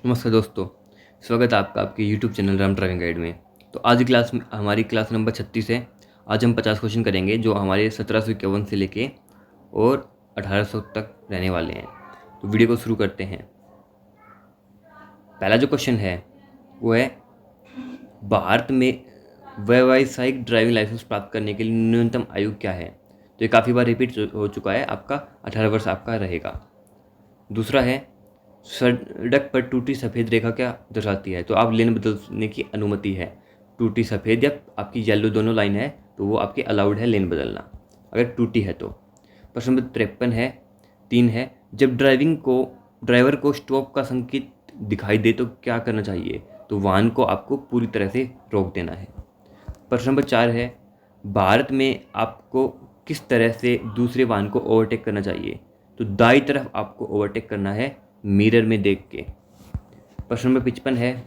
नमस्कार दोस्तों। स्वागत है आपका आपके YouTube channel Ram driving guide में। तो आज की क्लास में हमारी क्लास नंबर 36 है। आज हम 50 क्वेश्चन करेंगे जो हमारे 1751 से लेके और 1800 तक रहने वाले हैं। तो वीडियो को शुरू करते हैं। पहला जो क्वेश्चन है वो है, भारत में व्यावसायिक ड्राइविंग लाइसेंस प्राप्त करने के लिए न्यूनतम आयु क्या है? तो ये काफ़ी बार रिपीट हो चुका है, आपका 18 वर्ष आपका रहेगा। दूसरा है, सड़क पर टूटी सफ़ेद रेखा क्या दर्शाती है? तो आप लेन बदलने की अनुमति है। टूटी सफ़ेद या आपकी येलो दोनों लाइन है तो वो आपके अलाउड है लेन बदलना, अगर टूटी है तो। प्रश्न नंबर 53 है, 3 है, जब ड्राइवर को स्टॉप का संकेत दिखाई दे तो क्या करना चाहिए? तो वाहन को आपको पूरी तरह से रोक देना है। प्रश्न नंबर 4 है, भारत में आपको किस तरह से दूसरे वाहन को ओवरटेक करना चाहिए? तो दाईं तरफ आपको ओवरटेक करना है मिरर में देख के। प्रश्न नंबर 55 है,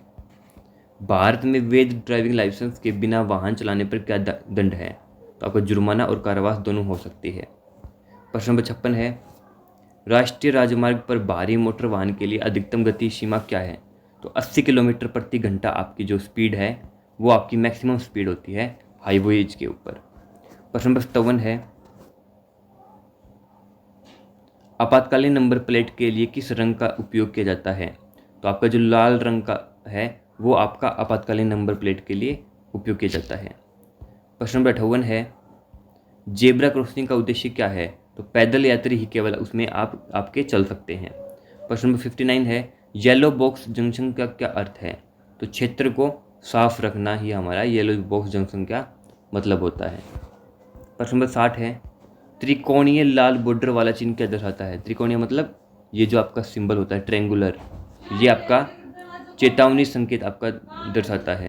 भारत में वैध ड्राइविंग लाइसेंस के बिना वाहन चलाने पर क्या दंड है? तो आपको जुर्माना और कारावास दोनों हो सकती है। प्रश्न नंबर 56 है, राष्ट्रीय राजमार्ग पर भारी मोटर वाहन के लिए अधिकतम गति सीमा क्या है? तो 80 किलोमीटर प्रति घंटा आपकी जो स्पीड है वो आपकी मैक्सिमम स्पीड होती है हाईवेज के ऊपर। प्रश्न नंबर 57 है, आपातकालीन नंबर प्लेट के लिए किस रंग का उपयोग किया जाता है? तो आपका जो लाल रंग का है वो आपका आपातकालीन नंबर प्लेट के लिए उपयोग किया जाता है। प्रश्न नंबर 58 है, जेब्रा क्रॉसिंग का उद्देश्य क्या है? तो पैदल यात्री ही केवल उसमें आपके चल सकते हैं। प्रश्न नंबर 59 है, येलो बॉक्स जंक्शन का क्या अर्थ है? तो क्षेत्र को साफ रखना ही हमारा येलो बॉक्स जंक्शन का मतलब होता है। प्रश्न नंबर 60 है, त्रिकोणीय लाल बॉर्डर वाला चिन्ह क्या दर्शाता है? त्रिकोणीय मतलब ये जो आपका सिंबल होता है ट्रेंगुलर, ये आपका चेतावनी संकेत आपका दर्शाता है।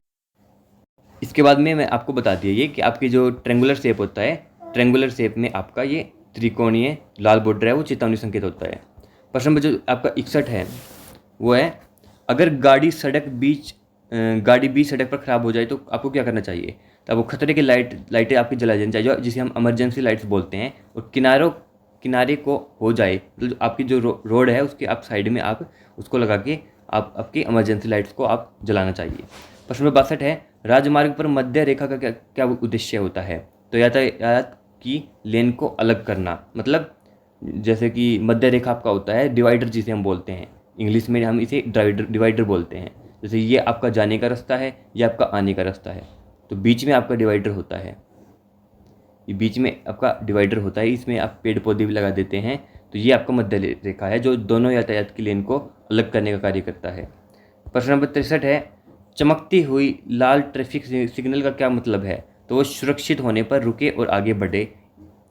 इसके बाद में मैं आपको बता दिया ये कि आपकी जो ट्रेंगुलर शेप होता है, ट्रेंगुलर शेप में आपका ये त्रिकोणीय लाल बॉर्डर है वो चेतावनी संकेत होता है। प्रश्न नंबर जो आपका 61 है वो है, अगर गाड़ी बीच सड़क पर खराब हो जाए तो आपको क्या करना चाहिए? तो आपको खतरे की लाइटें आपकी जला देनी चाहिए, जिसे हम इमरजेंसी लाइट्स बोलते हैं। और किनारे को हो जाए तो आपकी जो रोड है उसके आप साइड में आप उसको लगा के आप आपकी इमरजेंसी लाइट्स को आप जलाना चाहिए। प्रश्न नंबर 62 है, राजमार्ग पर मध्य रेखा का क्या क्या उद्देश्य होता है? तो यातायात की लेन को अलग करना, मतलब जैसे कि मध्य रेखा आपका होता है डिवाइडर, जिसे हम बोलते हैं इंग्लिश में हम इसे डिवाइडर बोलते हैं। जैसे ये आपका जाने का रास्ता है, ये आपका आने का रास्ता है, तो बीच में आपका डिवाइडर होता है। ये बीच में आपका डिवाइडर होता है, इसमें आप पेड़ पौधे भी लगा देते हैं, तो ये आपका मध्य रेखा है जो दोनों यातायात की लेन को अलग करने का कार्य करता है। प्रश्न नंबर 63 है, चमकती हुई लाल ट्रैफिक सिग्नल का क्या मतलब है? तो वो सुरक्षित होने पर रुके और आगे बढ़े,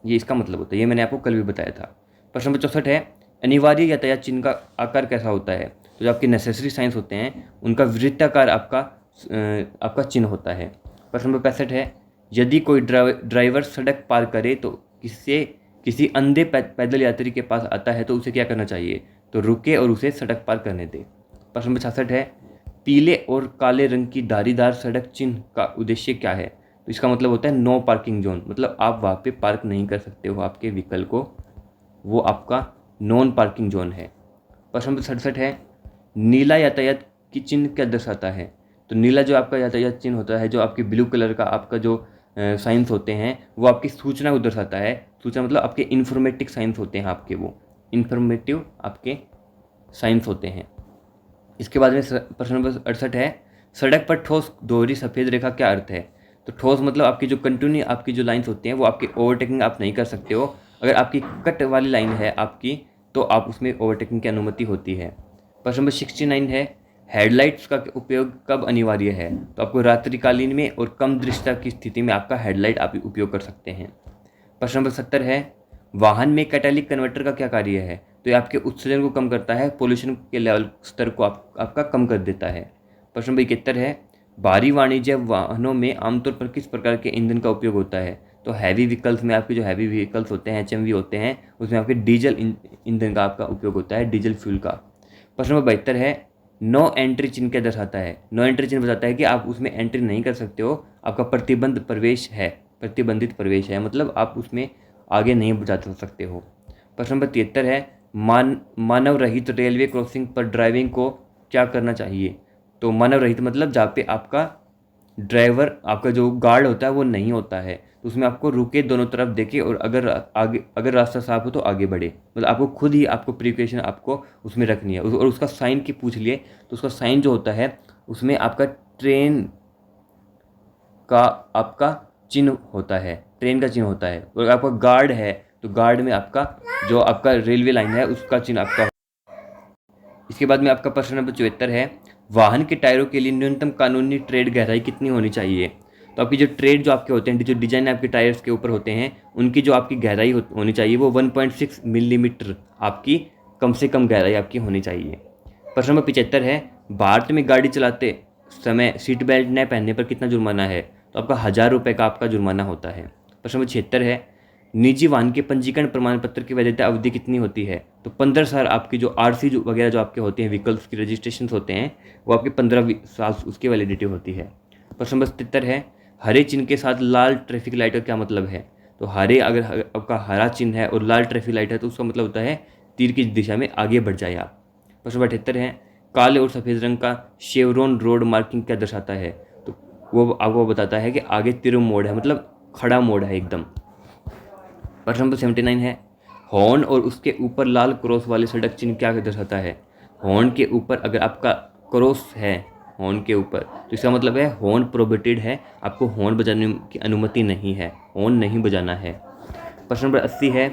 ये इसका मतलब होता है। ये मैंने आपको कल भी बताया था। प्रश्न नंबर 64 है, अनिवार्य यातायात चिन्ह का आकार कैसा होता है? तो जो आपके नेसेसरी साइंस होते हैं उनका वृत्ताकार आपका चिन्ह होता है। प्रश्न नंबर 65 है, यदि कोई ड्राइवर सड़क पार करे तो किसी अंधे पैदल यात्री के पास आता है तो उसे क्या करना चाहिए? तो रुके और उसे सड़क पार करने दे। प्रश्न नंबर 66 है, पीले और काले रंग की धारीदार सड़क चिन्ह का उद्देश्य क्या है? तो इसका मतलब होता है नो पार्किंग जोन, मतलब आप वहाँ पे पार्क नहीं कर सकते हो आपके व्हीकल को, वो आपका नॉन पार्किंग जोन है। प्रश्न नंबर 67 है, नीला यातायात की चिन्ह क्या दर्शाता है? तो नीला जो आपका यातायात चिन्ह होता है, जो आपके ब्लू कलर का आपका जो साइंस होते हैं वो आपकी सूचना को दर्शाता है। सूचना मतलब आपके इन्फॉर्मेटिव साइंस होते हैं, आपके वो इन्फॉर्मेटिव आपके साइंस होते हैं। इसके बाद में प्रश्न नंबर 68 है, सड़क पर ठोस दोहरी सफ़ेद रेखा क्या अर्थ है? तो ठोस मतलब आपकी जो कंटिन्यू आपकी जो लाइन्स होती हैं वो आपकी ओवरटेकिंग आप नहीं कर सकते हो। अगर आपकी कट वाली लाइन है आपकी तो आप उसमें ओवरटेकिंग की अनुमति होती है। प्रश्न नंबर 69 है, हेडलाइट्स का उपयोग कब अनिवार्य है? तो आपको रात्रिकालीन में और कम दृश्यता की स्थिति में आपका हेडलाइट आप उपयोग कर सकते हैं। प्रश्न नंबर 70 है, वाहन में कैटालिक कन्वर्टर का क्या कार्य है? तो ये आपके उत्सर्जन को कम करता है, पोल्यूशन के लेवल स्तर को आपका कम कर देता है। प्रश्न नंबर 71 है, भारी वाणिज्य वाहनों में आमतौर पर किस प्रकार के ईंधन का उपयोग होता है? तो हैवी व्हीकल्स में आपके जो हैवी व्हीकल्स होते हैं एचएमवी होते हैं उसमें आपके डीजल ईंधन का आपका उपयोग होता है, डीजल फ्यूल का। प्रश्न नंबर 72 है, नो एंट्री चिन्ह क्या दर्शाता है? नो एंट्री चिन्ह बताता है कि आप उसमें एंट्री नहीं कर सकते हो, आपका प्रतिबंधित प्रवेश है, मतलब आप उसमें आगे नहीं जा सकते हो। प्रश्न नंबर 73 है, मानव रहित रेलवे क्रॉसिंग पर ड्राइविंग को क्या करना चाहिए? तो मानव रहित मतलब जहाँ पे आपका ड्राइवर, आपका जो गार्ड होता है वो नहीं होता है, तो उसमें आपको रुके, दोनों तरफ देखे, और अगर रास्ता साफ हो तो आगे बढ़े। मतलब आपको खुद ही आपको प्रिकॉशन आपको उसमें रखनी है। और उसका साइन की पूछ लिए तो उसका साइन जो होता है उसमें आपका ट्रेन का आपका चिन्ह होता है, ट्रेन का चिन्ह होता है। और आपका गार्ड है तो गार्ड में आपका जो आपका रेलवे लाइन है उसका चिन्ह आपका। इसके बाद में आपका प्रश्न नंबर 74 है, वाहन के टायरों के लिए न्यूनतम कानूनी ट्रेड गहराई कितनी होनी चाहिए? तो आपकी जो ट्रेड जो आपके होते हैं, जो डिजाइन आपके टायर्स के ऊपर होते हैं, उनकी जो आपकी गहराई होनी चाहिए वो 1.6 मिलीमीटर आपकी कम से कम गहराई आपकी होनी चाहिए। प्रश्न नंबर 75 है, भारत में गाड़ी चलाते समय सीट बेल्ट न पहनने पर कितना जुर्माना है? तो आपका 1000 रुपये का आपका जुर्माना होता है। प्रश्न नंबर 76 है, निजी वाहन के पंजीकरण प्रमाण पत्र की वैधता अवधि कितनी होती है? तो 15 साल आपकी जो आरसी वगैरह जो आपके होते हैं, व्हीकल्स की रजिस्ट्रेशन होते हैं, वो आपके 15 साल उसकी वैलिडिटी होती है। प्रश्न नंबर 77 है, हरे चिन्ह के साथ लाल ट्रैफिक लाइट का क्या मतलब है? तो हरे अगर आपका हरा चिन्ह है और लाल ट्रैफिक लाइट है तो उसका मतलब होता है तीर की दिशा में आगे बढ़ जाए आप। प्रश्न नंबर 78 है, काले और सफ़ेद रंग का शेवरॉन रोड मार्किंग क्या दर्शाता है? तो वो आपको बताता है कि आगे तिरु मोड़ है, मतलब खड़ा मोड़ है एकदम। प्रश्न नंबर 79 है, हॉर्न और उसके ऊपर लाल क्रॉस वाले सड़क चिन्ह क्या दर्शाता है? हॉर्न के ऊपर अगर आपका क्रॉस है हॉर्न के ऊपर तो इसका मतलब है हॉर्न प्रोहिबिटेड है, आपको हॉर्न बजाने की अनुमति नहीं है, हॉर्न नहीं बजाना है। प्रश्न नंबर 80 है,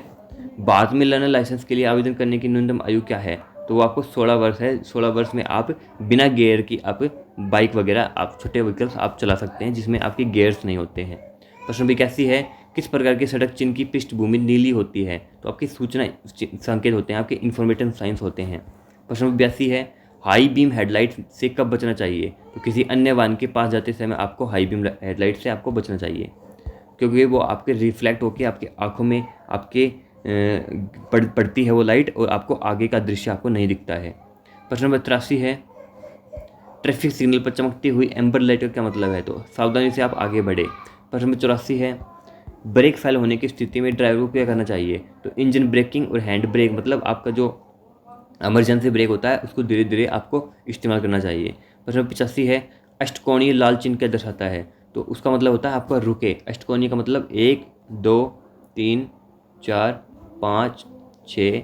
बाद में लर्नर लाइसेंस के लिए आवेदन करने की न्यूनतम आयु क्या है? तो वो आपको 16 वर्ष है। 16 वर्ष में आप बिना गियर की आप बाइक वगैरह, आप छोटे व्हीकल्स आप चला सकते हैं जिसमें आपके गियर्स नहीं होते हैं। प्रश्न नंबर 81 है, किस प्रकार के सड़क चिन्ह की पृष्ठभूमि नीली होती है? तो आपकी सूचना संकेत होते हैं, आपके इन्फॉर्मेटिव साइंस होते हैं। प्रश्न नंबर 82 है, हाई बीम हेडलाइट से कब बचना चाहिए? तो किसी अन्य वाहन के पास जाते समय आपको हाई बीम हेडलाइट से आपको बचना चाहिए, क्योंकि वो आपके रिफ्लेक्ट होकर आपके आँखों में आपके पड़ती है वो लाइट, और आपको आगे का दृश्य आपको नहीं दिखता है। प्रश्न नंबर 83 है, ट्रैफिक सिग्नल पर चमकती हुई एम्बर लाइट का क्या मतलब है? तो सावधानी से आप आगे बढ़े। प्रश्न नंबर 84 है, ब्रेक फेल होने की स्थिति में ड्राइवर को क्या करना चाहिए? तो इंजन ब्रेकिंग और हैंड ब्रेक, मतलब आपका जो इमरजेंसी ब्रेक होता है उसको धीरे धीरे आपको इस्तेमाल करना चाहिए। प्रश्न नंबर 85 है, अष्टकोणीय लाल चिन्ह क्या दर्शाता है? तो उसका मतलब होता है आपका रुके। अष्टकोणीय का मतलब 1 2 3 4 5 6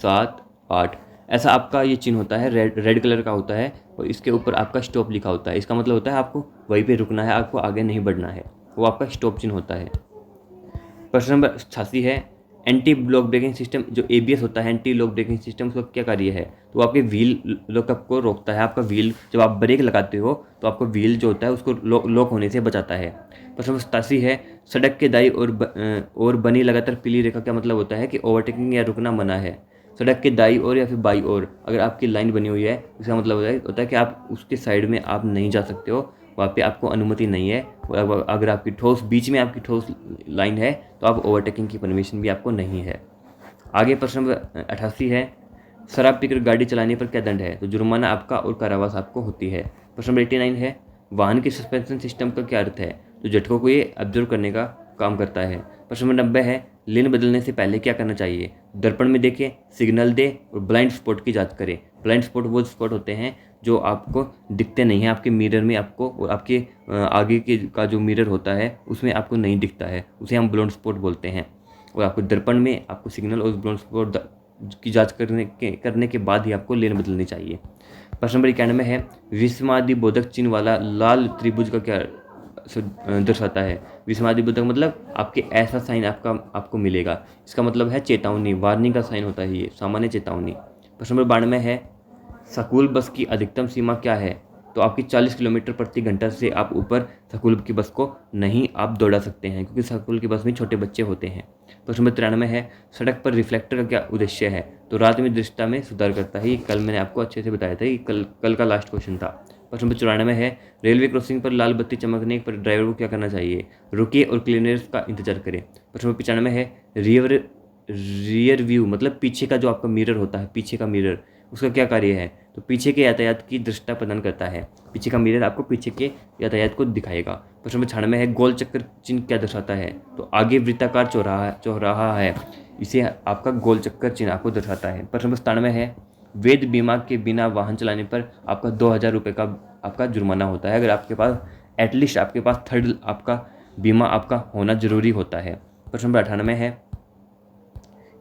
7 8, ऐसा आपका ये चिन्ह होता है, रेड कलर का होता है, और इसके ऊपर आपका स्टॉप लिखा होता है। इसका मतलब होता है आपको वहीं पे रुकना है, आपको आगे नहीं बढ़ना है, वो आपका स्टॉप चिन्ह होता है। प्रश्न नंबर 86 है, एंटी लॉक ब्रेकिंग सिस्टम, जो एबीएस होता है, एंटी लॉक ब्रेकिंग सिस्टम, उसका क्या कार्य है? तो आपके व्हील लॉकअप को रोकता है। आपका व्हील जब आप ब्रेक लगाते हो तो आपका व्हील जो होता है उसको लॉक होने से बचाता है। प्रश्न नंबर 87 है, सड़क के दाईं और बनी लगातार पीली रेखा क्या मतलब होता है? कि ओवरटेकिंग या रुकना मना है। सड़क के दाईं ओर या फिर बाईं ओर अगर आपकी लाइन बनी हुई है इसका मतलब होता है कि आप उसके साइड में आप नहीं जा सकते हो, वहाँ पे आपको अनुमति नहीं है। और अगर आपकी ठोस बीच में आपकी ठोस लाइन है तो आप ओवरटेकिंग की परमिशन भी आपको नहीं है। आगे प्रश्न नंबर 88 है, शराब पीकर गाड़ी चलाने पर क्या दंड है? तो जुर्माना आपका और कारावास आपको होती है। प्रश्न नंबर 89 है, वाहन के सस्पेंशन सिस्टम का क्या अर्थ है? तो झटकों को ये ऑब्जर्व करने का काम करता है। प्रश्न नंबर 90 है, लेन बदलने से पहले क्या करना चाहिए? दर्पण में देखें, सिग्नल दे और ब्लाइंड स्पॉट की जांच करें। ब्लाइंड स्पॉट वो स्पॉट होते हैं जो आपको दिखते नहीं हैं, आपके मिरर में आपको, और आपके आगे के का जो मिरर होता है उसमें आपको नहीं दिखता है, उसे हम ब्लाइंड स्पॉट बोलते हैं। और आपको दर्पण में आपको सिग्नल और ब्लाइंड स्पॉट की जांच करने के बाद ही आपको लेन बदलनी चाहिए। प्रश्न नंबर 91 है, विस्मयादिबोधक चिन्ह वाला लाल त्रिभुज का क्या दर्शाता है? विस्मयादिबोधक मतलब आपके ऐसा साइन आपको मिलेगा, इसका मतलब है चेतावनी, वार्निंग का साइन होता है ये, सामान्य चेतावनी। प्रश्न नंबर 92 है, स्कूल बस की अधिकतम सीमा क्या है? तो आपकी 40 किलोमीटर प्रति घंटा से आप ऊपर स्कूल की बस को नहीं आप दौड़ा सकते हैं, क्योंकि स्कूल की बस में छोटे बच्चे होते हैं। प्रश्न नंबर 93 है, सड़क पर रिफ्लेक्टर का क्या उद्देश्य है? तो रात में दृष्टता में सुधार करता है। कल मैंने आपको अच्छे से बताया था, ये कल का लास्ट क्वेश्चन था। प्रश्न नंबर 94 है, रेलवे क्रॉसिंग पर लाल बत्ती चमकने पर ड्राइवर को क्या करना चाहिए? रुके और क्लीनर्स का इंतजार करें। प्रश्न नंबर 95 है, रियर व्यू मतलब पीछे का जो आपका मिरर होता है, पीछे का मिरर, उसका क्या कार्य है? तो पीछे के यातायात की दृष्टता प्रदान करता है। पीछे का मिरर आपको पीछे के यातायात को दिखाएगा। प्रश्न नंबर 96 है, गोल चक्कर चिन्ह क्या दर्शाता है? तो आगे वृत्ताकार चौराहा है, इसे आपका गोल चक्कर चिन्ह आपको दर्शाता है। प्रश्न नंबर 97 है, वैध बीमा के बिना वाहन चलाने पर आपका 2,000 रुपये का आपका जुर्माना होता है। अगर आपके पास एटलीस्ट आपके पास थर्ड आपका बीमा आपका होना जरूरी होता है। प्रश्न नंबर 98 है,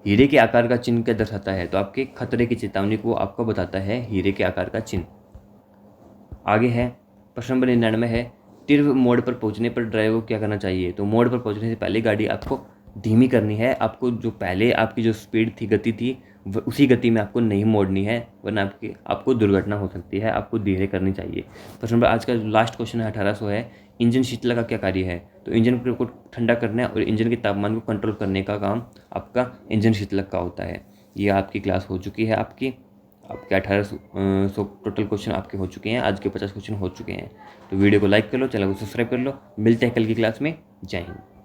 हीरे के आकार का चिन्ह क्या दर्शाता है? तो आपके खतरे की चेतावनी को आपको बताता है हीरे के आकार का चिन्ह। आगे है प्रश्न नंबर 99 है, तीव्र मोड़ पर पहुंचने पर ड्राइवर को क्या करना चाहिए? तो मोड़ पर पहुंचने से पहले गाड़ी आपको धीमी करनी है। आपको जो पहले आपकी जो स्पीड थी, गति थी, उसी गति में आपको नहीं मोड़नी है, वरना आपको दुर्घटना हो सकती है। आपको धीरे करनी चाहिए। प्रश्न नंबर आज का लास्ट क्वेश्चन है 1800 है, इंजन शीतलक का क्या कार्य है? तो इंजन को ठंडा करना और इंजन के तापमान को कंट्रोल करने का काम आपका इंजन शीतलक का होता है। ये आपकी क्लास हो चुकी है। आपके 1800 टोटल क्वेश्चन आपके हो चुके हैं। आज के 50 क्वेश्चन हो चुके हैं। तो वीडियो को लाइक कर लो, चैनल को सब्सक्राइब कर लो। मिलते हैं कल की क्लास में। जय हिंद।